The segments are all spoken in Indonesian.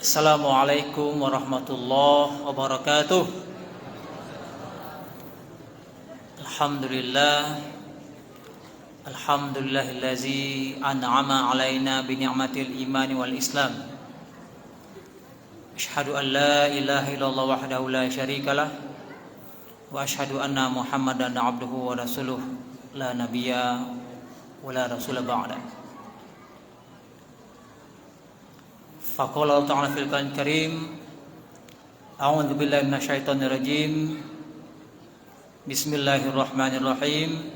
Assalamualaikum warahmatullahi wabarakatuh. Alhamdulillahillazi an'ama alaina bi ni'matil imani wal islam. Asyhadu an la ilaha illallah wahdahu la syarikalah wa asyhadu anna Muhammadan abduhu wa rasuluh la nabiyya wa la rasula ba'da. Faqala Allah ta'ala fil Qur'anil Karim, a'udzu billahi minasyaitonir rajim. Bismillahirrahmanirrahim.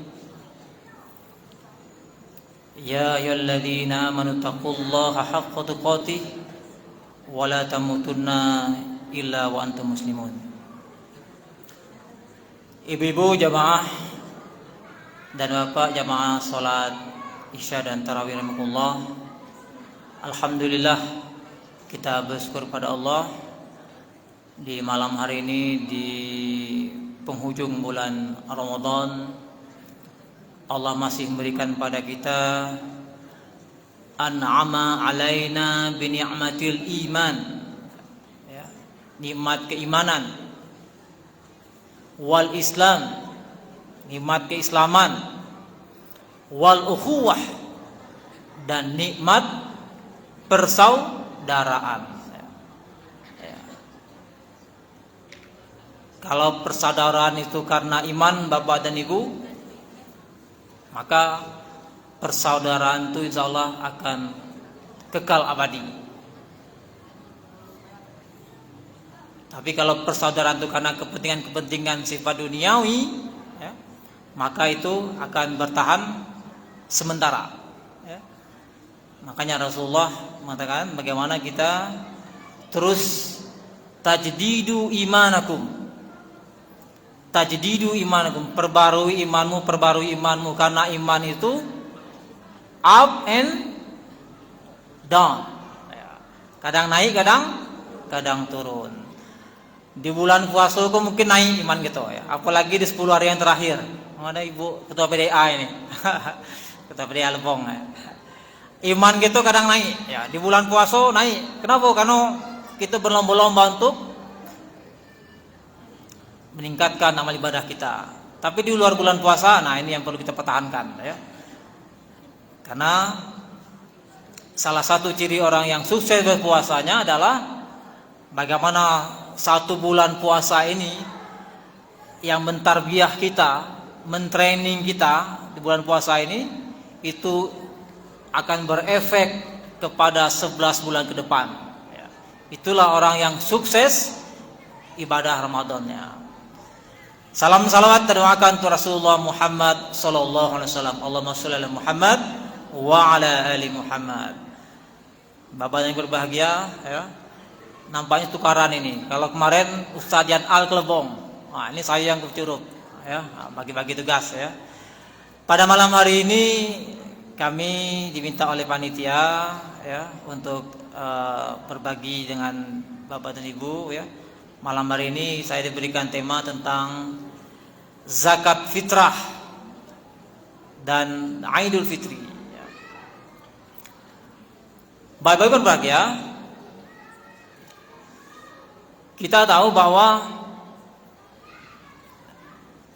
Ya ayyuhalladzina amanu taqullaha haqqa tuqatih wa la tamutunna illa wa antum muslimun. Ibu-ibu jamaah dan bapak jamaah salat Isya dan tarawih rahimakumullah. Alhamdulillah, kita bersyukur pada Allah di malam hari ini di penghujung bulan Ramadan. Allah masih memberikan pada kita an'ama alaina bi ni'matil iman, ya, nikmat keimanan, wal islam, nikmat keislaman, wal ukhuwah, dan nikmat persaudaraan. Kalau persaudaraan itu karena iman bapak dan ibu, maka persaudaraan itu insya Allah akan kekal abadi. Tapi kalau persaudaraan itu karena kepentingan-kepentingan sifat duniawi, ya, maka itu akan bertahan sementara. Ya. Makanya Rasulullah mengatakan bagaimana kita terus tajdidu imanakum. Tajdidu imanakum, perbarui imanmu, karena iman itu up and down, kadang naik, kadang turun. Di bulan puasa kok mungkin naik iman gitu ya, apalagi di 10 hari yang terakhir. Mana ibu ketua PDA ini ketua PDA Lebong ya. Iman gitu kadang naik ya, di bulan puasa naik. Kenapa? Karena kita berlomba-lomba untuk meningkatkan amal ibadah kita. Tapi di luar bulan puasa, nah ini yang perlu kita pertahankan ya. Karena salah satu ciri orang yang sukses berpuasanya adalah bagaimana satu bulan puasa ini yang mentarbiah kita, mentraining kita di bulan puasa ini, itu akan berefek kepada 11 bulan ke depan ya. Itulah orang yang sukses ibadah Ramadannya. Salam salawat terdoakan untuk Rasulullah Muhammad sallallahu alaihi wasallam. Allahumma shalli ala Muhammad wa ala ali Muhammad. Bapak yang berbahagia ya. Nampaknya tukaran ini. Kalau kemarin Ustaz Jan Al Kelebong, nah ini saya yang kecurup ya, bagi-bagi tugas ya. Pada malam hari ini kami diminta oleh panitia ya untuk berbagi dengan Bapak dan Ibu ya. Malam hari ini saya diberikan tema tentang zakat fitrah dan Idul Fitri. Bapak-bapak berbahagia, kita tahu bahwa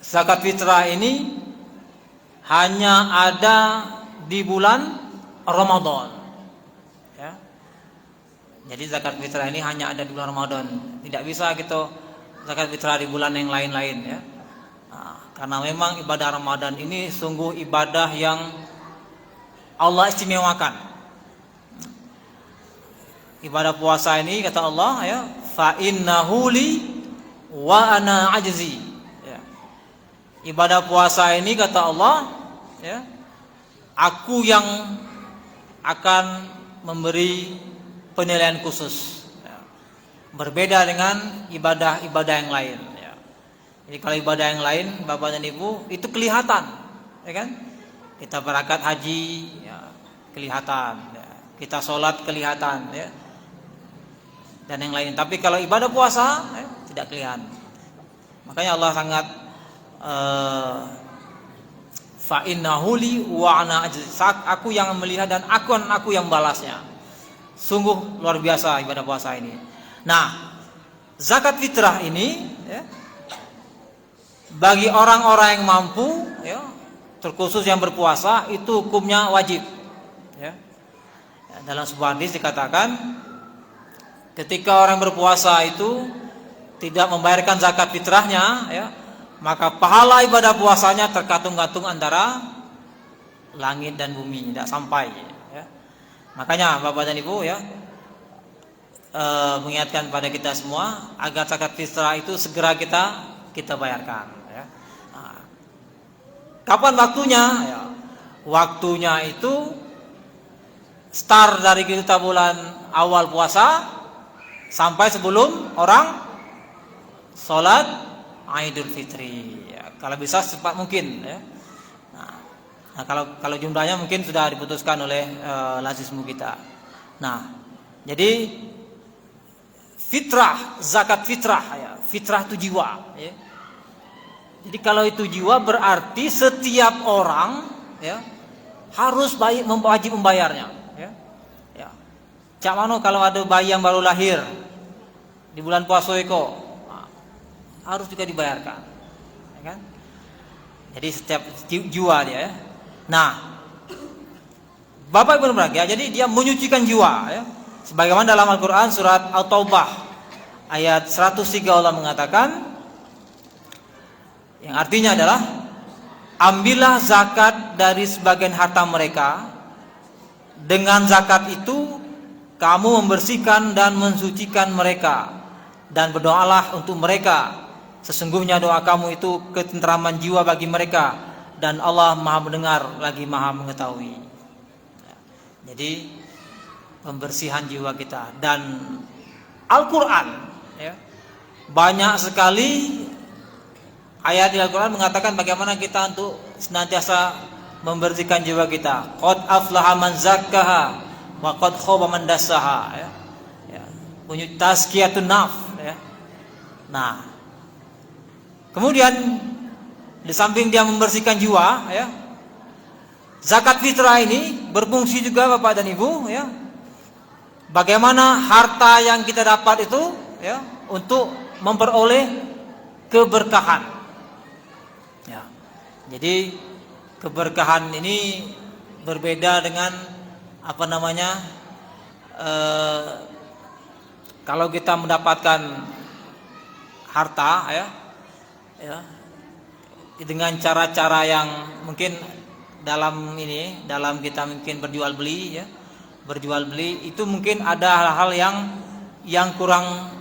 zakat fitrah ini hanya ada di bulan Ramadan. Jadi zakat fitrah ini hanya ada di bulan Ramadan. Tidak bisa gitu zakat fitrah di bulan yang lain-lain ya. Nah, karena memang ibadah Ramadan ini sungguh ibadah yang Allah istimewakan. Ibadah puasa ini kata Allah ya, fa innahu li wa ana ajzi. Ya. Ibadah puasa ini kata Allah ya, aku yang akan memberi penilaian khusus ya. Berbeda dengan ibadah-ibadah yang lain ya. Jadi kalau ibadah yang lain Bapak dan Ibu itu kelihatan ya kan, kita berangkat haji ya, kelihatan ya. Kita sholat kelihatan ya, dan yang lain. Tapi kalau ibadah puasa ya, tidak kelihatan. Makanya Allah sangat fa innahu li wa ana ajzi, aku yang melihat dan aku yang balasnya. Sungguh luar biasa ibadah puasa ini. Nah, zakat fitrah ini ya, bagi orang-orang yang mampu ya, terkhusus yang berpuasa itu hukumnya wajib ya. Dalam sebuah hadis dikatakan ketika orang berpuasa itu tidak membayarkan zakat fitrahnya ya, maka pahala ibadah puasanya tergantung-gantung antara langit dan bumi, tidak sampai ya. Makanya Bapak dan Ibu ya, mengingatkan pada kita semua agar zakat fitrah itu segera kita bayarkan ya. Nah, kapan waktunya ya? Waktunya itu start dari kita bulan awal puasa sampai sebelum orang sholat Idul Fitri ya. Kalau bisa secepat mungkin ya. Nah, kalau jumlahnya mungkin sudah diputuskan oleh lazismu kita. Nah, jadi fitrah, zakat fitrah ya. Fitrah itu jiwa ya. Jadi kalau itu jiwa berarti setiap orang ya harus wajib membayarnya ya. Ya. Cak mano kalau ada bayi yang baru lahir di bulan puasa eko, harus juga dibayarkan ya kan? Jadi setiap jiwa dia ya. Nah, Bapak Ibu berbahagia, jadi dia menyucikan jiwa ya. Sebagaimana dalam Al-Qur'an surat At-Taubah ayat 103 Allah mengatakan, yang artinya adalah ambillah zakat dari sebagian harta mereka, dengan zakat itu kamu membersihkan dan mensucikan mereka, dan berdoalah untuk mereka, sesungguhnya doa kamu itu ketentraman jiwa bagi mereka, dan Allah Maha mendengar lagi Maha mengetahui. Jadi pembersihan jiwa kita. Dan Al-Quran ya, banyak sekali ayat di Al-Quran mengatakan bagaimana kita untuk senantiasa membersihkan jiwa kita. Qad aflaha man zakkaha wa qad khaba man dassaha ya. Ya. Punya tazkiyatun nafs ya. Nah, kemudian di samping dia membersihkan jiwa ya, zakat fitrah ini berfungsi juga Bapak dan Ibu ya, bagaimana harta yang kita dapat itu ya untuk memperoleh keberkahan ya. Jadi keberkahan ini berbeda dengan apa namanya, kalau kita mendapatkan harta ya dengan cara-cara yang mungkin dalam kita mungkin berjual beli itu mungkin ada hal-hal yang kurang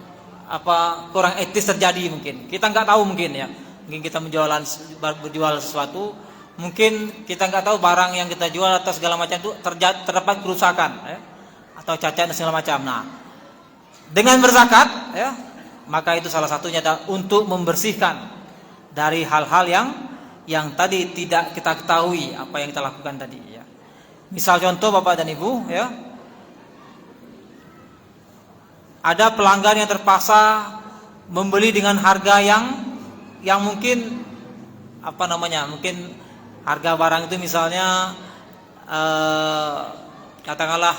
etis terjadi, mungkin kita nggak tahu, mungkin kita berjual sesuatu, mungkin kita nggak tahu barang yang kita jual atau segala macam itu terdapat kerusakan ya, atau cacat dan segala macam. Nah, dengan berzakat ya, maka itu salah satunya adalah untuk membersihkan dari hal-hal yang tadi tidak kita ketahui apa yang kita lakukan tadi ya. Misal contoh Bapak dan Ibu ya, ada pelanggan yang terpaksa membeli dengan harga yang mungkin mungkin harga barang itu misalnya katakanlah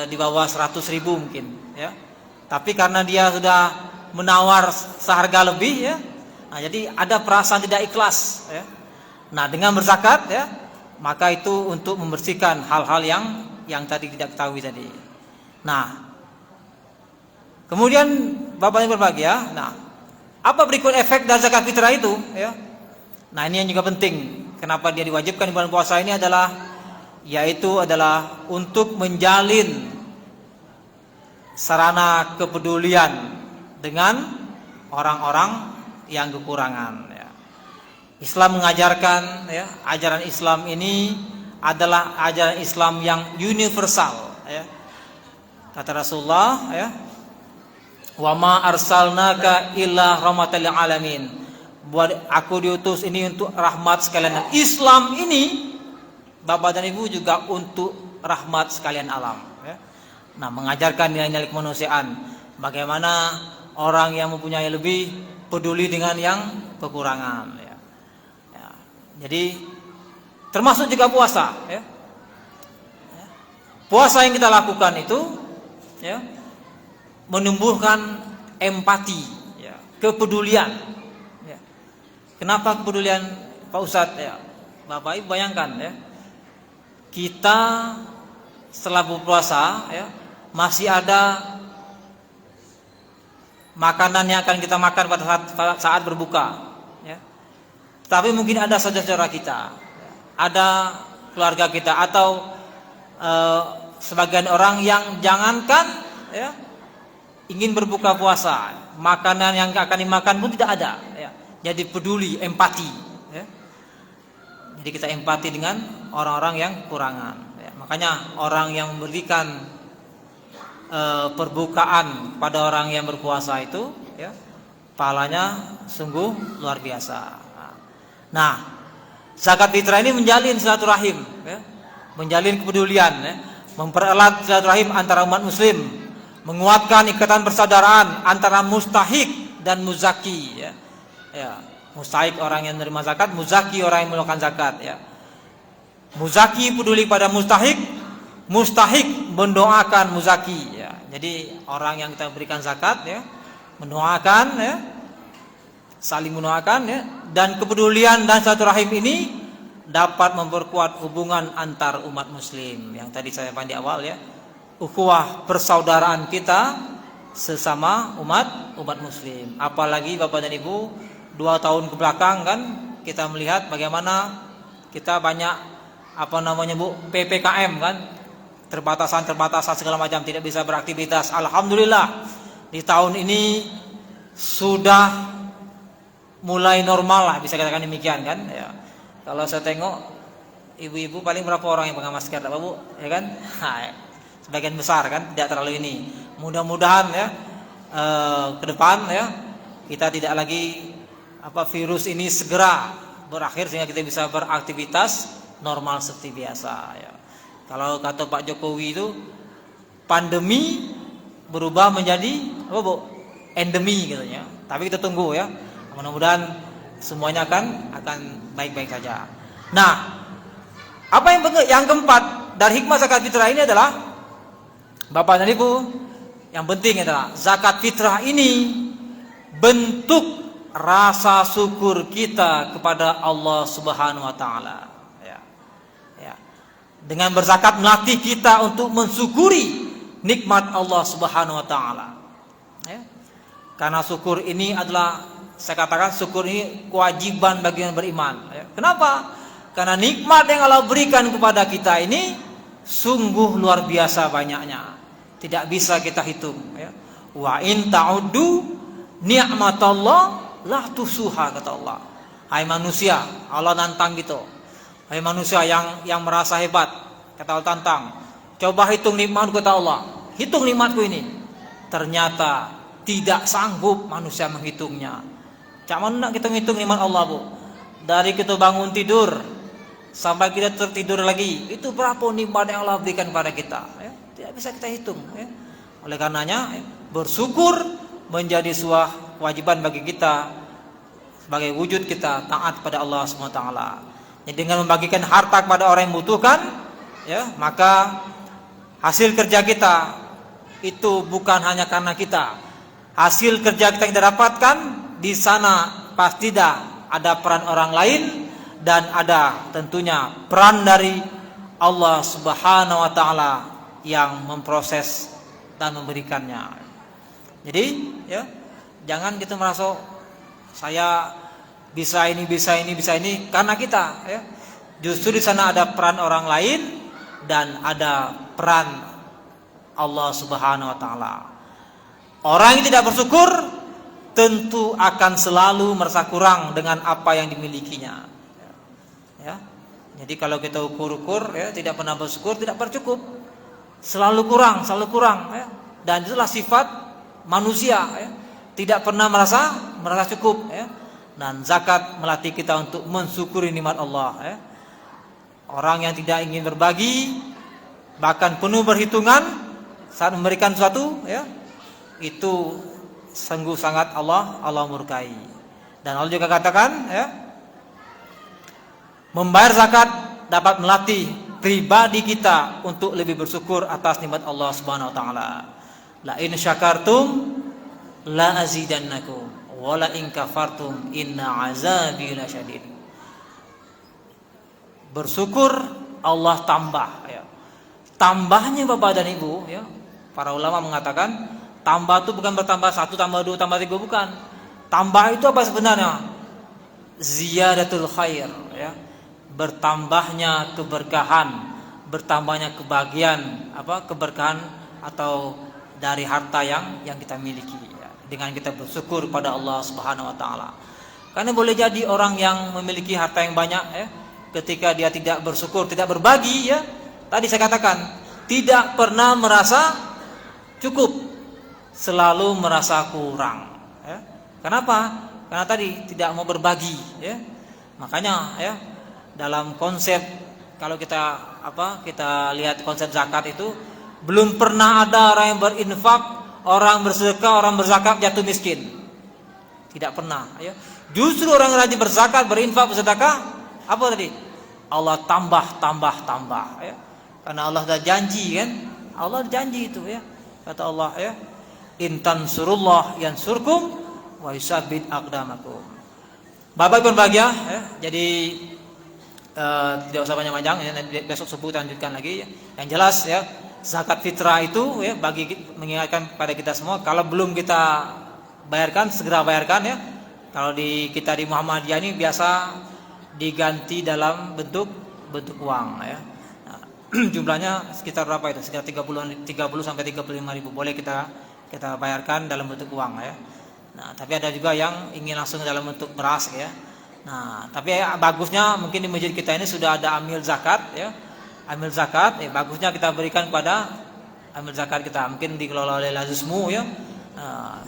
di bawah 100.000 mungkin ya. Tapi karena dia sudah menawar seharga lebih ya, nah jadi ada perasaan tidak ikhlas ya. Nah, dengan berzakat ya, maka itu untuk membersihkan hal-hal yang tadi tidak ketahui tadi. Nah, kemudian Bapak yang berbahagia, nah apa berikut efek dari zakat fitrah itu ya? Nah, ini yang juga penting. Kenapa dia diwajibkan di bulan puasa ini yaitu adalah untuk menjalin sarana kepedulian dengan orang-orang yang kekurangan ya. Islam mengajarkan ya, ajaran Islam ini adalah ajaran Islam yang universal ya. Kata Rasulullah ya, wa ma arsalnaka illa rahmatan lil alamin. Aku diutus ini untuk rahmat sekalian. Islam ini Bapak dan Ibu juga untuk rahmat sekalian alam ya. Nah, mengajarkan nilai-nilai kemanusiaan, bagaimana orang yang mempunyai lebih peduli dengan yang kekurangan ya. Jadi termasuk juga puasa ya. puasa yang kita lakukan itu ya menumbuhkan empati, ya, kepedulian. Ya. Kenapa kepedulian, Pak Ustadz? Ya, Bapak Ibu bayangkan ya, kita setelah berpuasa ya masih ada makanan yang akan kita makan pada saat berbuka. Ya. Tapi mungkin ada saudara kita, ada keluarga kita, atau sebagian orang yang jangankan ya ingin berbuka puasa, makanan yang akan dimakan pun tidak ada. Ya. Jadi peduli, empati. Ya. Jadi kita empati dengan orang-orang yang kurangan. Ya. Makanya orang yang memberikan perbukaan pada orang yang berpuasa itu, ya, pahalanya sungguh luar biasa. Nah, zakat fitrah ini menjalin silaturahim, ya, menjalin kepedulian, ya, mempererat silaturahim antara umat muslim, menguatkan ikatan persaudaraan antara mustahik dan muzaki. Ya. Ya, mustahik orang yang menerima zakat, muzaki orang yang melakukan zakat. Ya. Muzaki peduli pada mustahik, mustahik mendoakan muzaki. Ya. Jadi orang yang kita berikan zakat, ya, mendoakan, ya, saling mendoakan, ya, dan kepedulian dan silaturahim ini dapat memperkuat hubungan antar umat muslim. Yang tadi saya sampaikan di awal, ya, ukhuwah persaudaraan kita sesama umat muslim. Apalagi Bapak dan Ibu, 2 tahun ke belakang kan kita melihat bagaimana kita banyak PPKM kan, terbatasan segala macam, tidak bisa beraktivitas. Alhamdulillah di tahun ini sudah mulai normal lah, bisa katakan demikian kan. Ya. Kalau saya tengok ibu-ibu paling berapa orang yang pakai masker, Pak Bu, ya kan? Nah, sebagian besar kan, tidak terlalu ini. Mudah-mudahan ya ke depan ya kita tidak lagi virus ini segera berakhir sehingga kita bisa beraktivitas normal seperti biasa. Ya. Kalau kata Pak Jokowi itu pandemi berubah menjadi endemi gitu ya. Tapi kita tunggu ya. Mudah-mudahan semuanya akan baik-baik saja. Nah, apa yang keempat dari hikmah zakat fitrah ini adalah, Bapak dan Ibu, yang penting adalah zakat fitrah ini bentuk rasa syukur kita kepada Allah Subhanahu wa taala. Ya. Ya. Dengan berzakat melatih kita untuk mensyukuri nikmat Allah Subhanahu wa taala. Ya. Karena syukur ini adalah, saya katakan syukur ini kewajiban bagi yang beriman. Ya. Kenapa? Karena nikmat yang Allah berikan kepada kita ini sungguh luar biasa banyaknya. Tidak bisa kita hitung. Ya. Wa in ta'uddu ni'matallah la tuhsuha, kata Allah. Hai manusia, Allah nantang gitu. Hai manusia yang merasa hebat, kata Allah tantang. Coba hitung nikmat, kata Allah. Hitung nikmatku ini. Ternyata tidak sanggup manusia menghitungnya. Cak mana kita menghitung nikmat Allah, Bu? Dari kita bangun tidur sampai kita tertidur lagi, itu berapa nikmat yang Allah berikan kepada kita? Ya, tidak bisa kita hitung. Ya. Oleh karenanya, bersyukur menjadi sebuah kewajiban bagi kita sebagai wujud kita taat pada Allah Subhanahu wa taala. Dengan membagikan harta kepada orang yang membutuhkan, ya, maka hasil kerja kita itu bukan hanya karena kita. Hasil kerja kita yang kita dapatkan di sana pasti ada peran orang lain, dan ada tentunya peran dari Allah Subhanahu wa taala yang memproses dan memberikannya. Jadi, ya, jangan kita merasa saya bisa ini karena kita, ya. Justru di sana ada peran orang lain dan ada peran Allah Subhanahu wa taala. Orang yang tidak bersyukur tentu akan selalu merasa kurang dengan apa yang dimilikinya. Ya. Jadi kalau kita ukur-ukur, ya, tidak pernah bersyukur, tidak bercukup. Selalu kurang, ya. Dan itulah sifat manusia, ya. Tidak pernah merasa cukup, ya. Dan zakat melatih kita untuk mensyukuri nikmat Allah, ya. Orang yang tidak ingin berbagi, bahkan penuh perhitungan saat memberikan sesuatu, ya, itu sungguh sangat Allah murkai. Dan Allah juga katakan, ya, membayar zakat dapat melatih pribadi kita untuk lebih bersyukur atas nikmat Allah Subhanahu wa taala. La in syakartum la azidannakum wa la in kafartum inna azabi lasyadid. Bersyukur Allah tambah ya. Tambahnya Bapak dan Ibu ya. Para ulama mengatakan tambah itu bukan bertambah 1 tambah 2 tambah 3, bukan. Tambah itu apa sebenarnya? Ziyadatul khair ya. Bertambahnya keberkahan, bertambahnya kebahagiaan, keberkahan atau dari harta yang kita miliki ya. Dengan kita bersyukur pada Allah Subhanahu wa taala. Karena boleh jadi orang yang memiliki harta yang banyak ya, ketika dia tidak bersyukur, tidak berbagi ya, tadi saya katakan tidak pernah merasa cukup, selalu merasa kurang ya. Kenapa? Karena tadi tidak mau berbagi ya. Makanya ya, dalam konsep kalau kita lihat konsep zakat itu, belum pernah ada orang yang berinfak, orang bersedekah, orang berzakat jatuh miskin. Tidak pernah ya. Justru orang rajin berzakat, berinfak, bersedekah, apa tadi? Allah tambah ya. Karena Allah sudah janji kan? Allah janji itu ya. Kata Allah ya, in tansurullah yansurkum wa yusabbit aqdamakum. Bapak Ibu berbahagia ya. Jadi tidak usah panjang-panjang ya, besok subuh lanjutkan lagi ya. Yang jelas ya, zakat fitrah itu ya, bagi mengingatkan pada kita semua, kalau belum kita bayarkan segera bayarkan ya. Kalau kita di Muhammadiyah ini biasa diganti dalam bentuk uang ya. Nah, jumlahnya sekitar berapa itu? Sekitar 30 sampai 35 ribu boleh kita bayarkan dalam bentuk uang ya. Nah, tapi ada juga yang ingin langsung dalam bentuk beras ya. Nah, tapi bagusnya mungkin di masjid kita ini sudah ada amil zakat ya. Amil zakat ya, bagusnya kita berikan kepada amil zakat kita, mungkin dikelola oleh Lazismu ya.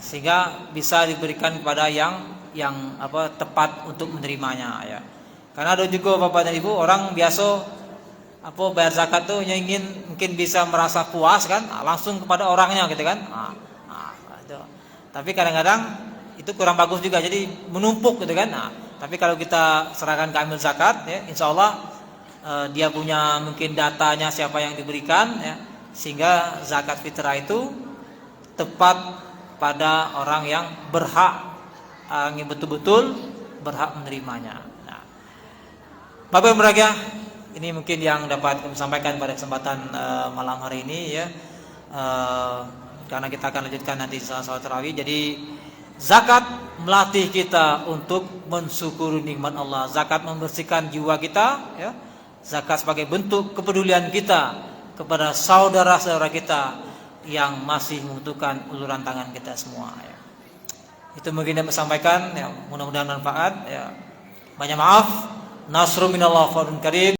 Sehingga bisa diberikan kepada yang tepat untuk menerimanya ya. Karena ada juga Bapak dan Ibu orang biasa bayar zakat tuh yang ingin mungkin bisa merasa puas kan, langsung kepada orangnya gitu kan. Itu. Tapi kadang-kadang itu kurang bagus juga, jadi menumpuk gitu kan. Tapi kalau kita serahkan ke amil zakat ya, insya Allah dia punya mungkin datanya siapa yang diberikan ya, sehingga zakat fitrah itu tepat pada orang yang berhak, yang betul-betul berhak menerimanya. Nah, Bapak Ibu berbahagia, ini mungkin yang dapat kami sampaikan pada kesempatan malam hari ini ya. Karena kita akan lanjutkan nanti salat tarawih. Jadi zakat melatih kita untuk mensyukuri nikmat Allah. Zakat membersihkan jiwa kita ya. Zakat sebagai bentuk kepedulian kita kepada saudara-saudara kita yang masih membutuhkan uluran tangan kita semua ya. Itu mungkin yang saya sampaikan ya, mudah-mudahan manfaat ya. Banyak maaf. Nasrun minallah fadlun karim.